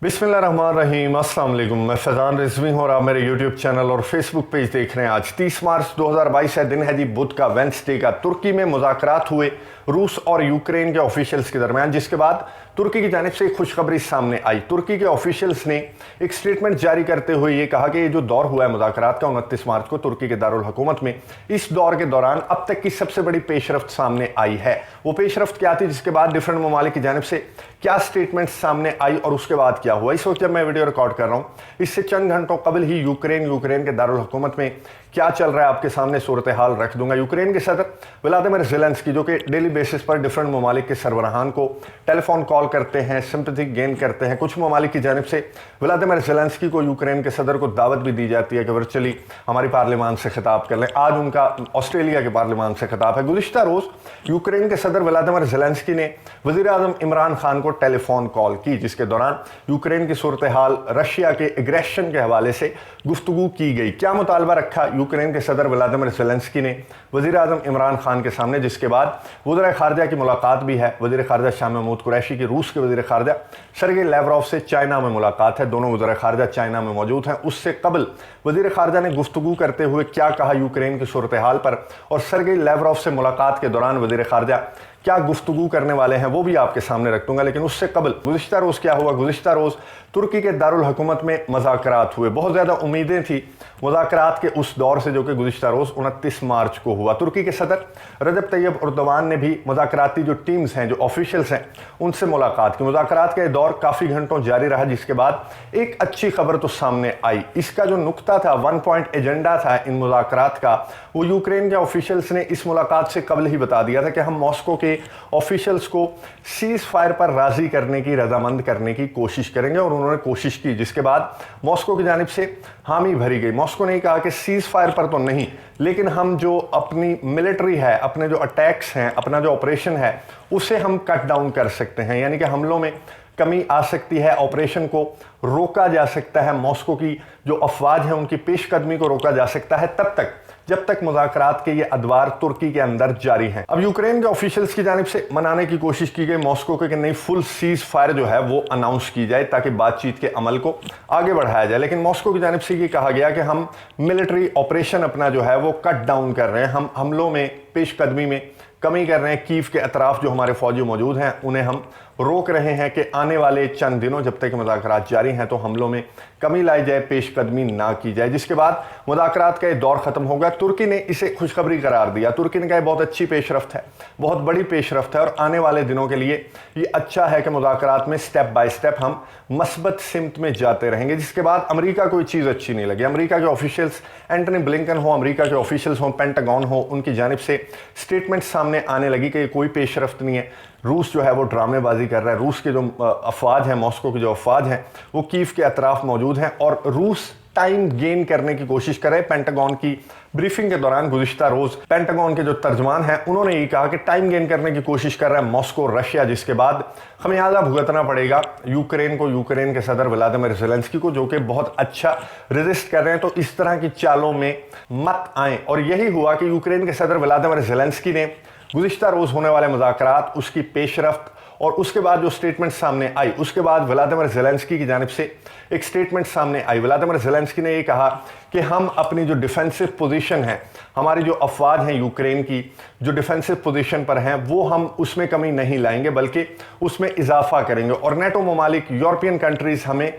बिस्मिल्लाहिर्रहमानिर्रहीम, अस्सलाम वालेकुम। मैं फैज़ान रिजवी हूँ और आप मेरे यूट्यूब चैनल और फेसबुक पेज देख रहे हैं। आज 30 मार्च 2022 है, दिन है जी बुध का, वेंसडे का। तुर्की में मुज़ाकरात हुए रूस और यूक्रेन के ऑफिशियल्स के दरमियान, जिसके बाद तुर्की की जानिब से एक खुशखबरी सामने आई। तुर्की के ऑफिशियल्स ने एक स्टेटमेंट जारी करते हुए ये कहा कि ये जो दौर हुआ है मुज़ाकरात का 29 मार्च को तुर्की के दारुल हुकूमत में, इस दौर के दौरान अब तक की सबसे बड़ी पेशरफ्त सामने आई है। वो पेशरफ्त क्या थी, जिसके बाद डिफरेंट ममालिक की जानिब से क्या स्टेटमेंट सामने आई और उसके बाद क्या हुआ। इस वक्त जब मैं वीडियो रिकॉर्ड कर रहा हूँ, इससे चंद घंटों कबल ही यूक्रेन के दारुल हुकूमत में क्या चल रहा है आपके सामने सूरत हाल रख दूंगा। यूक्रेन के सदर व्लादिमीर ज़ेलेंस्की, जो कि डेली बेसिस पर डिफरेंट ममालिक के सरबराहान को टेलीफोन कॉल करते हैं, सिंपैथी गेन करते हैं। कुछ ममालिक की जानिब से व्लादिमीर ज़ेलेंस्की को, यूक्रेन के सदर को दावत भी दी जाती है कि वर्चुअली हमारी पार्लियामान से खिताब कर लें। आज उनका ऑस्ट्रेलिया के पार्लियामान से खिताब है। गुज़िश्ता रोज़ यूक्रेन के सदर व्लादिमीर ज़ेलेंस्की ने वज़ीर आज़म इमरान खान को टेलीफोन कॉल की, जिसके दौरान यूक्रेन की सूरत हाल, रशिया के एग्रेशन के हवाले से गुफ्तगू की गई। क्या मुतालबा रखा यूक्रेन के सदर व्लादिमीर ज़ेलेंस्की ने वज़ीर आज़म इमरान खान के सामने, जिसके बाद वज़ीर ख़ारजा की मुलाकात भी है। वज़ीर ख़ारजा शाह महमूद कुरैशी की रूस के वज़ीर ख़ारजा सर्गेई लैवरोव से चाइना में मुलाकात है। दोनों वज़ीर ख़ारजा चाइना में मौजूद हैं। उससे कबल वज़ीर ख़ारजा ने गुफ्तगू करते हुए क्या कहा यूक्रेन की सूरत हाल पर, और सर्गेई लैवरोव से मुलाकात के दौरान वज़ीर ख़ारजा क्या गुफ्तगू करने वाले हैं, वो भी आपके सामने रख दूंगा। लेकिन उससे कबल गुज़िश्ता रोज़ क्या हुआ। गुज़िश्ता रोज़ तुर्की के दारुल हुकूमत में मुज़ाकरात हुए। बहुत ज़्यादा उम्मीदें थी मुज़ाकरात के उस दौर से, जो कि गुज़िश्ता रोज़ 29 मार्च को हुआ। तुर्की के सदर रजब तैयब एर्दोगान ने भी मुज़ाकराती जो टीम्स हैं, जो ऑफिशियल्स हैं, उनसे मुलाकात की। मुज़ाकरात का दौर काफ़ी घंटों जारी रहा, जिसके बाद एक अच्छी खबर तो सामने आई। इसका जो नुक्ता था, 1 पॉइंट एजेंडा था इन मुज़ाकरात का, वो यूक्रेन के ऑफिशियल्स ने इस मुलाकात से कबल ही बता दिया था कि हम मॉस्को के ऑफिशियल्स को सीज फायर पर राजी करने की, रजामंद करने की कोशिश करेंगे, और उन्होंने कोशिश की, जिसके बाद मॉस्को की जानिब से हामी भरी गई। मॉस्को ने कहा कि सीज फायर पर तो नहीं, लेकिन हम जो अपनी मिलिट्री है, अपने जो अटैक्स हैं, अपना जो ऑपरेशन है, उसे हम कट डाउन कर सकते हैं, यानी कि हमलों में कमी आ सकती है, ऑपरेशन को रोका जा सकता है, मॉस्को की जो अफवाज है उनकी पेशकदमी को रोका जा सकता है, तब तक जब तक मुज़ाकरात के ये अदवार तुर्की के अंदर जारी हैं। अब यूक्रेन के ऑफिशियल्स की जानिब से मनाने की कोशिश की गई मॉस्को के कि नहीं, फुल सीज फायर जो है वो अनाउंस की जाए ताकि बातचीत के अमल को आगे बढ़ाया जाए। लेकिन मॉस्को की जानिब से ये कहा गया कि हम मिलिट्री ऑपरेशन अपना जो है वो कट डाउन कर रहे हैं, हम हमलों में, पेशकदमी में कमी कर रहे हैं। कीव के अतराफ जो हमारे फौजी मौजूद हैं उन्हें हम रोक रहे हैं कि आने वाले चंद दिनों, जब तक मुज़ाकरात जारी हैं, तो हमलों में कमी लाई जाए, पेशकदमी ना की जाए। जिसके बाद मुज़ाकरात का ये दौर ख़त्म होगा। तुर्की ने इसे खुशखबरी करार दिया। तुर्की ने कहा बहुत अच्छी पेशरफ्त है, बहुत बड़ी पेशरफ्त है, और आने वाले दिनों के लिए ये अच्छा है कि मुज़ाकरात में स्टेप बाय स्टेप हम मस्बत सिमत में जाते रहेंगे। जिसके बाद अमेरिका को ये चीज़ अच्छी नहीं लगी। अमेरिका के ऑफिशियल्स, एंटनी ब्लिंकन हो, अमेरिका के ऑफिशियल्स हों, पेंटागन हो, उनकी जानिब से स्टेटमेंट सामने आने लगी कि कोई पेशरफ्त नहीं है, रूस जो है वो ड्रामेबाजी कर रहा है। रूस के जो अफवाज हैं, मॉस्को के जो अफवाज हैं, वो कीव के अतराफ मौजूद हैं, और रूस टाइम गेन करने की कोशिश कर रहे हैं। पेंटागन की ब्रीफिंग के दौरान गुज़िश्ता रोज़ पेंटागन के जो तर्जमान हैं, उन्होंने ये कहा कि टाइम गेन करने की कोशिश कर रहा है मॉस्को, रशिया, जिसके बाद खमियाजा भुगतना पड़ेगा यूक्रेन को, यूक्रेन के सदर व्लादिमीर ज़ेलेंस्की को, जो कि बहुत अच्छा रेजिस्ट कर रहे हैं। तो इस तरह की चालों में मत आएँ। और यही हुआ कि यूक्रेन के सदर व्लादिमीर ज़ेलेंस्की ने गुज़िश्ता रोज़ होने वाले मुज़ाकरात, उसकी पेशरफ्त, और उसके बाद जो स्टेटमेंट सामने आई, उसके बाद व्लादिमीर ज़ेलेंस्की की जानिब से एक स्टेटमेंट सामने आई। व्लादिमीर ज़ेलेंस्की ने ये कहा कि हम अपनी जो डिफेंसिव पोजीशन है, हमारी जो अफवाज हैं यूक्रेन की, जो डिफेंसिव पोजीशन पर हैं, वो हम उसमें कमी नहीं लाएंगे, बल्कि उसमें इजाफा करेंगे, और नेटो ममालिक, यूरोपियन कंट्रीज़ हमें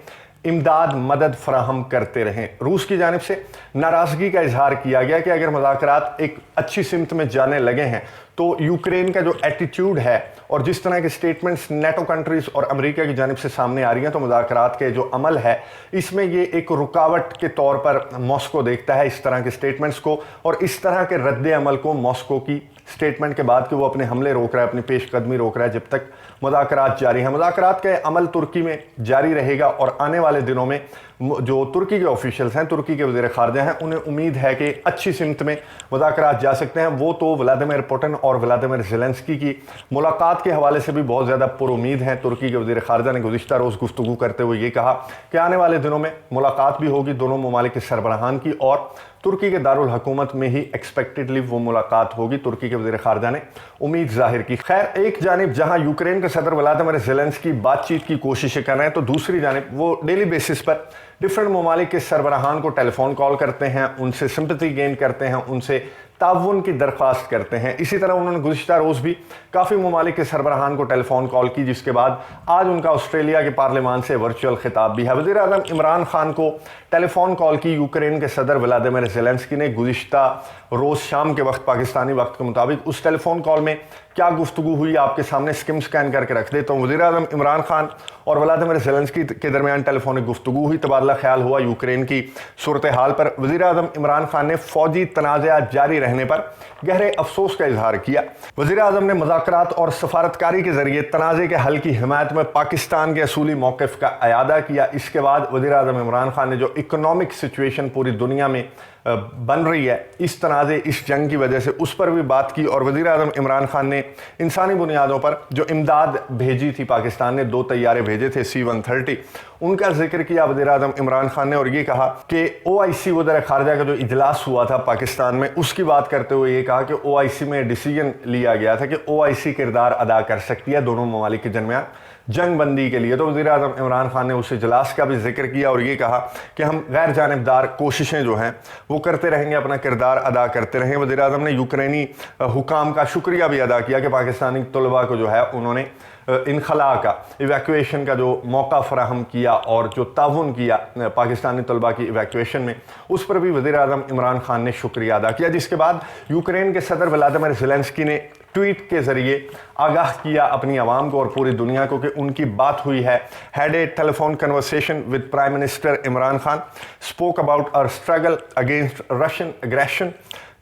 इमदाद, मदद फराहम करते रहें। रूस की जानिब से नाराज़गी का इजहार किया गया कि अगर मुज़ाकरात एक अच्छी सिमत में जाने लगे हैं, तो यूक्रेन का जो एटीट्यूड है और जिस तरह के स्टेटमेंट्स नेटो कंट्रीज़ और अमेरिका की जानिब से सामने आ रही हैं, तो मुज़ाकरात के जो अमल है, इसमें ये एक रुकावट के तौर पर मॉस्को देखता है इस तरह के स्टेटमेंट्स को, और इस तरह के रद्द अमल को मॉस्को की स्टेटमेंट के बाद कि वो अपने हमले रोक रहा है, अपनी पेशकदमी रोक रहा है, जब तक मुज़ाकरात जारी हैं। मुज़ाकरात का अमल तुर्की में जारी रहेगा, और आने वाले दिनों में जो तुर्की के ऑफिशियल्स हैं, तुर्की के वज़ीर ख़ारजा हैं, उन्हें उम्मीद है कि अच्छी सिमत में मुज़ाकरात जा सकते हैं। वो तो व्लादिमीर पुतिन और व्लादिमीर ज़ेलेंस्की की मुलाकात के हवाले से भी बहुत ज़्यादा पुरुमीद हैं। तुर्की के वज़ीर ख़ारजा ने गुज़िश्ता रोज़ गुफ्तगू करते हुए ये कहा कि आने वाले दिनों में मुलाकात भी होगी दोनों ममालिक के सरबराहान की, और तुर्की के दारुल हुकूमत में ही एक्सपेक्टेडली वो मुलाकात होगी, तुर्की के वज़ीर ख़ारजा ने उम्मीद जाहिर की। खैर, एक जानिब जहां यूक्रेन के सदर व्लादिमीर ज़ेलेंस्की बातचीत की कोशिशें कर रहे हैं, तो दूसरी जानिब वो डेली बेसिस पर डिफरेंट ममालिक के सरबराहान को टेलीफोन कॉल करते हैं, उनसे सिंपैथी गेन करते हैं, उनसे ताउन की दरख्वास्त करते हैं। इसी तरह उन्होंने गुज़िश्ता रोज़ भी काफ़ी ममालिक के सरबराहान को टेलीफोन कॉल की, जिसके बाद आज उनका ऑस्ट्रेलिया के पार्लियामान से वर्चुअल खिताब भी है। वज़ीर आज़म इमरान खान को टेलीफोन कॉल की यूक्रेन के सदर व्लादिमीर ज़ेलेंस्की ने गुज़िश्ता रोज़ शाम के वक्त पाकिस्तानी वक्त के मुताबिक। उस टेलीफोन कॉल में क्या गुफ्तगू हुई आपके सामने स्किम स्कैन करके रख देता हूँ। वज़ीर आज़म इमरान खान और व्लादिमीर ज़ेलेंस्की के दरमियान टेलीफोनिक गुफ्तगू हुई, तबादला ख्याल हुआ यूक्रेन की सूरत हाल पर। वज़ीर आज़म इमरान खान ने फ़ौजी तनाज़ात जारी रहने पर गहरे अफसोस का इजहार किया। वज़ीर आज़म ने मुज़ाकरात और सफारतकारी के जरिए तनाज़े के हल की हिमायत में पाकिस्तान के असूली मौक़िफ़ का अयादा किया। इसके बाद वज़ीर आज़म इमरान खान ने जो इकनॉमिक सिचुएशन पूरी दुनिया में बन रही है इस तनाज़े, इस जंग की वजह से, उस पर भी बात की। और वज़ीर आज़म इमरान खान ने इंसानी बुनियादों पर जो इमदाद भेजी थी, पाकिस्तान ने 2 तैयारे भेजे थे C-130, उनका जिक्र किया वज़ीर आज़म इमरान खान ने और ये कहा कि OIC वज़ीर ख़ारजा का जो इजलास हुआ था पाकिस्तान में, उसकी बात करते हुए ये कहा कि OIC में डिसीजन लिया गया था कि OIC किरदार अदा कर सकती है दोनों ममालिक के दरमियान जंग बंदी के लिए। तो वज़ीर आज़म इमरान खान ने उस इजलास का भी जिक्र किया और ये कहा कि हम गैर जानिबदार कोशिशें जो हैं वो करते रहेंगे, अपना किरदार अदा करते रहेंगे। वज़ीर आज़म ने यूक्रेनी हुकाम का शुक्रिया भी अदा किया कि पाकिस्तानी तलबा को जो है उन्होंने इनखला का, इवैक्यूएशन का जो मौका फराहम किया और जो ताउन किया पाकिस्तानी तलबा की इवैक्यूएशन में, उस पर भी वज़ीर आज़म इमरान खान ने शुक्रिया अदा किया। जिसके बाद यूक्रेन के सदर व्लादिमीर ज़ेलेंस्की ने ट्वीट के ज़रिए आगाह किया अपनी आवाम को और पूरी दुनिया को कि उनकी बात हुई है। Had a telephone conversation with prime minister Imran Khan, spoke about our struggle against Russian aggression,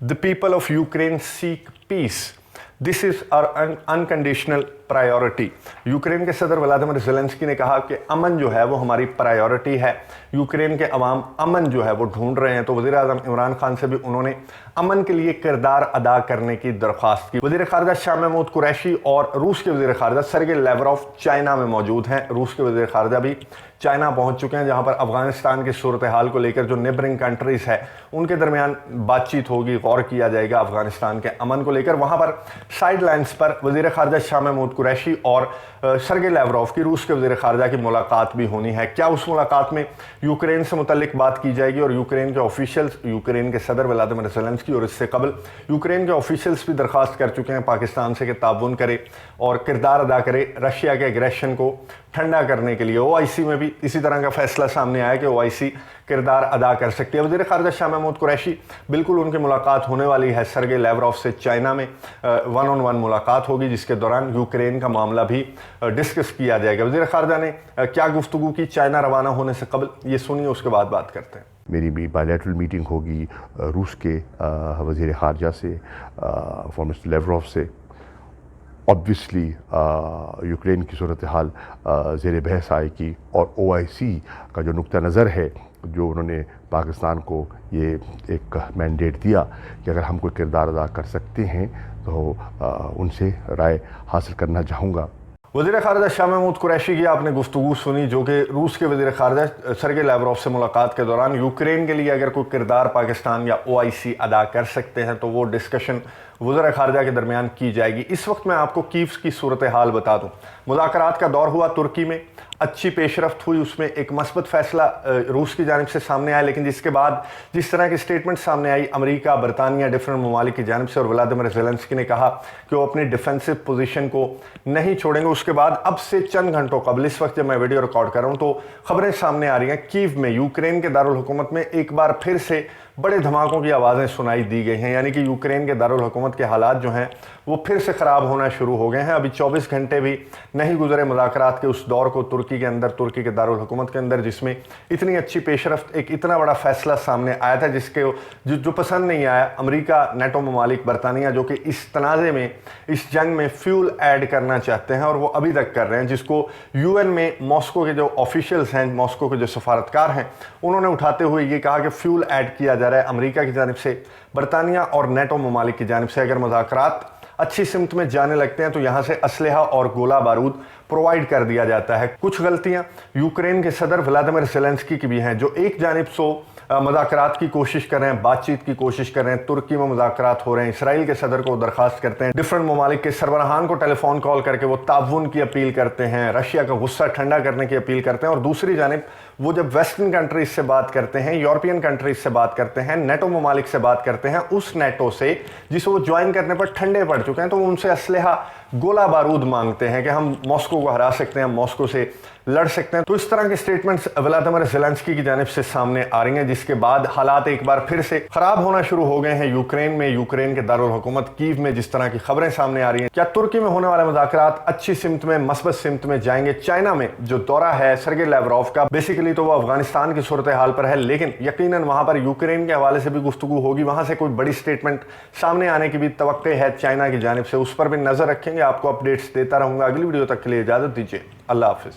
the people of Ukraine seek peace, this is our unconditional priority. Ukraine के सदर व्लादिमीर ज़ेलेंस्की ने कहा कि अमन जो है वो हमारी प्रायोरिटी है, यूक्रेन के अवाम अमन जो है वो ढूंढ रहे हैं। तो वज़ीर आज़म इमरान खान से भी उन्होंने अमन के लिए किरदार अदा करने की दरख्वास्त की। वज़ीर ख़ारजा शाह महमूद कुरैशी और रूस के वज़ीर ख़ारजा सरगे लैवरोव चाइना में मौजूद हैं। रूस के वज़ीर ख़ारजा भी चाइना पहुँच चुके हैं, जहाँ पर अफ़गानिस्तान की सूरत हाल को लेकर जो नेबरिंग कंट्रीज़ है उनके दरमियान बातचीत होगी, गौर किया जाएगा अफ़गानिस्तान के अमन को लेकर। वहाँ पर साइड लाइन्स पर वज़ीर ख़ारजा शाह महमूद कुरैशी और सरगे लैवरोव की रूस के वज़ीर ख़ारजा की मुलाकात भी होनी है। क्या उस मुलाकात में यूक्रेन से मुतल्लिक बात की जाएगी और यूक्रेन के ऑफिशियल्स, यूक्रेन के सदर व्लादिमीर ज़ेलेंस्की और इससे कबल यूक्रेन के ऑफिशियल्स भी दरख्वास्त कर चुके हैं पाकिस्तान से कि ताउन करे और किरदार अदा करे रशिया के एग्रेशन को ठंडा करने के लिए। OIC में भी इसी तरह का फैसला सामने आया कि OIC किरदार अदा कर सकती है। वज़ीर ख़ारजा शाह महमूद कुरैशी, बिल्कुल उनकी मुलाकात होने वाली है सरगे लैवरोव से चाइना में, 1-on-1 मुलाकात होगी जिसके दौरान यूक्रेन का मामला भी डिस्कस किया जाएगा। वज़ीर ख़ारजा ने क्या गुफ्तगू की चाइना रवाना होने से कबल, ये सुनिए, उसके बाद बात करते हैं। मेरी भी बायलैटरल मीटिंग होगी रूस के वज़ीर ख़ारजा से, फॉरेन मिनिस्टर लैवरोव से। ऑब्वियसली यूक्रेन की सूरत हाल ज़ेर बहस आएगी और OIC का जो नुक्ता नज़र है, जो उन्होंने पाकिस्तान को ये एक मैंडेट दिया कि अगर हम कोई किरदार अदा कर सकते हैं तो उनसे राय हासिल करना चाहूँगा। वज़ीर ख़ारजा शाह महमूद कुरैशी की आपने गुफ्तगू सुनी, जो कि रूस के वज़ीर ख़ारजा सरगे लैवरोव से मुलाकात के दौरान यूक्रेन के लिए अगर कोई किरदार पाकिस्तान या OIC अदा कर सकते हैं तो वो डिस्कशन वज़ीर ख़ारजा के दरमियान की जाएगी। इस वक्त मैं आपको कीव की सूरत हाल बता दूँ। मुज़ाकरात का दौर हुआ तुर्की में, अच्छी पेशरफ्त हुई, उसमें एक मस्बत फ़ैसला रूस की जानिब से सामने आया, लेकिन जिसके बाद जिस तरह की स्टेटमेंट सामने आई अमेरिका, बरतानिया, डिफरेंट ममालिक की जानिब से, और व्लादिमीर ज़ेलेंस्की ने कहा कि वो अपनी डिफेंसिव पोजीशन को नहीं छोड़ेंगे। उसके बाद अब से चंद घंटों कबल, इस वक्त जब मैं वीडियो रिकॉर्ड कर रहा हूँ, तो खबरें सामने आ रही हैं कीव में यूक्रेन के दारुल हुकूमत में एक बार फिर से बड़े धमाकों की आवाज़ें सुनाई दी गई हैं। यानी कि यूक्रेन के दारुल हुकूमत के हालात जो हैं वो फिर से ख़राब होना शुरू हो गए हैं। अभी 24 घंटे भी नहीं गुजरे मुज़ाकरात के उस दौर को तुर्की के अंदर, तुर्की के दारुल हुकूमत के अंदर, जिसमें इतनी अच्छी पेशरफ्त, एक इतना बड़ा फैसला सामने आया था जिसके जो पसंद नहीं आया अमेरिका, नेटो ममालिक, बरतानिया, जो कि इस तनाज़े में, इस जंग में फ्यूल ऐड करना चाहते हैं और वो अभी तक कर रहे हैं, जिसको UN में मॉस्को के जो ऑफिशियल्स हैं, मॉस्को के जो सफारतकार हैं, उन्होंने उठाते हुए ये कहा कि फ्यूल ऐड किया जा रहा है अमेरिका की जानिब से, बरतानिया और नेटो ममालिक की जानिब से। अगर मुज़ाकरात अच्छी सिमत में जाने लगते हैं तो यहाँ से असलहा और गोला बारूद प्रोवाइड कर दिया जाता है। कुछ गलतियाँ यूक्रेन के सदर व्लादिमीर ज़ेलेंस्की की भी हैं, जो एक जानिब सो मुज़ाकरात की कोशिश कर रहे हैं, बातचीत की कोशिश कर रहे हैं। तुर्की में मुज़ाकरात हो रहे हैं, इसराइल के सदर को दरखास्त करते हैं, डिफरेंट ममालिक के सरबराहान को टेलीफोन कॉल करके वो ताउन की अपील करते हैं, रशिया का गुस्सा ठंडा करने की अपील करते हैं। और दूसरी जानिब वो जब वेस्टर्न कंट्रीज से बात करते हैं, यूरोपियन कंट्रीज से बात करते हैं, नेटो ममालिक से बात करते हैं, उस नेटो से जिसे वो ज्वाइन करने पर ठंडे पड़ चुके हैं, तो उनसे असलहा गोला बारूद मांगते हैं कि हम मॉस्को को हरा सकते हैं, हम मॉस्को से लड़ सकते हैं। तो इस तरह के स्टेटमेंट्स व्लादिमीर ज़ेलेंस्की की जानिब से सामने आ रही हैं, जिसके बाद हालात एक बार फिर से खराब होना शुरू हो गए हैं यूक्रेन में। यूक्रेन के दारुल हुकूमत कीव में जिस तरह की खबरें सामने आ रही हैं, क्या तुर्की में होने वाले मुज़ाकरात अच्छी सिमत में, मस्बत सिमत में जाएंगे? चाइना में जो दौरा है सर्गेई लैवरोव का, बेसिकली तो वो अफगानिस्तान की सूरत हाल पर है, लेकिन यकीनन वहां पर यूक्रेन के हवाले से भी गुफ्तगू होगी, वहां से कोई बड़ी स्टेटमेंट सामने आने की भी तवक्को है चाइना की जानिब से। उस पर भी नजर रखेंगे, आपको अपडेट्स देता रहूंगा। अगली वीडियो तक के लिए इजाजत दीजिए, अल्लाह हाफिज।